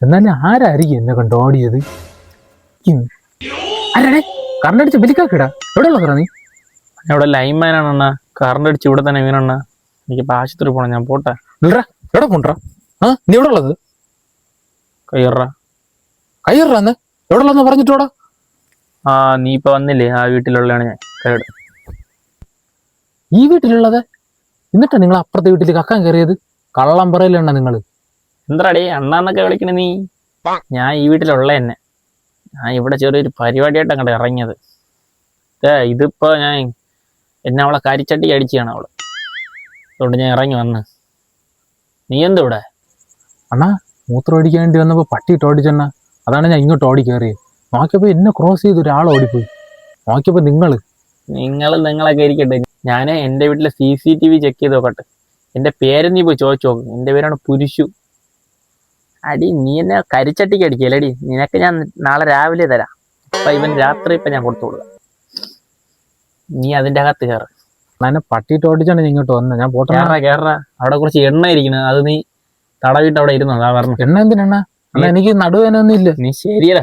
എന്നാലും ആരായിരിക്കും എന്നെ കണ്ട് ഓടിയത്? അല്ലേ കറണ്ട് അടിച്ച് ബലിക്കാക്കിടാ. എവിടെ ഉള്ള നീ? ഇവിടെ ലൈൻമാനാണ് അണ്ണാ. കറണ്ട് അടിച്ച് ഇവിടെ തന്നെ വീണണ്ണ. എനിക്ക് ആശുപത്രി പോണം, ഞാൻ പോട്ടെ. എവിടെ കൊണ്ടാ? നീ എവിടെ ഉള്ളത്? കയ്യറ കയ്യറാന്ന് എവിടെ ഉള്ളതെന്ന് പറഞ്ഞിട്ടോടാ. നീ ഇപ്പൊ വന്നില്ലേ, ആ വീട്ടിലുള്ളതാണ് ഞാൻ. കയട് ഈ വീട്ടിലുള്ളത്? എന്നിട്ടാ നിങ്ങൾ അപ്പുറത്തെ വീട്ടിൽ കക്കാൻ കയറിയത്? കള്ളം പറയലെണ്ണ നിങ്ങള്. എന്താടേ അണ്ണാന്നൊക്കെ വിളിക്കണേ നീ? ഞാൻ ഈ വീട്ടിലുള്ള തന്നെ. ഞാൻ ഇവിടെ ചെറിയൊരു പരിപാടിയായിട്ട് അങ്ങോട്ട് ഇറങ്ങിയത്. ഇതിപ്പോ ഞാൻ എന്നെ അവളെ കരിച്ചട്ടി അടിച്ചാണ് അവള്. അതുകൊണ്ട് ഞാൻ ഇറങ്ങി വന്ന്. നീ എന്താ ഇവിടെ? അണ്ണാ മൂത്രം ഓടിക്കാൻ വേണ്ടി വന്നപ്പോ പട്ടിയിട്ട് ഓടിച്ചെണ്ണ. അതാണ് ഞാൻ ഇങ്ങോട്ട് ഓടി കയറിയത്. നോക്കിയപ്പോ എന്നെ ക്രോസ് ചെയ്ത് ഒരാൾ ഓടിപ്പോയി. നോക്കിയപ്പോ നിങ്ങളൊക്കെ ഇരിക്കട്ടെ. ഞാൻ എൻ്റെ വീട്ടിലെ CCTV ചെക്ക് ചെയ്ത് നോക്കട്ടെ. എൻ്റെ പേര് നീ പോയി ചോദിച്ചു നോക്ക്. എൻ്റെ പേരാണ് പുരുഷു. അടി നീ എന്നെ കരിച്ചട്ടിക്ക് അടിക്കല്ലടി. നിനക്ക് ഞാൻ നാളെ രാവിലെ തരാം. അപ്പൊ ഇവൻ രാത്രി ഇപ്പൊ ഞാൻ കൊടുത്തു കൊടുക്കാം. നീ അതിൻ്റെ അകത്ത് കയറ. എന്നെ പട്ടിയിട്ട് ഓടിച്ചാണ് ഇങ്ങോട്ട് വന്നത്. ഞാൻ പോട്ടെ. കേറ. അവിടെ കുറച്ച് എണ്ണ ഇരിക്കുന്നത്, അത് നീ തടവിട്ട് അവിടെ ഇരുന്നോ. അതാ പറഞ്ഞു. എണ്ണ എന്തിനെണ്ണ? എനിക്ക് നടുവേനൊന്നും ഇല്ല. നീ ശരിയല്ല.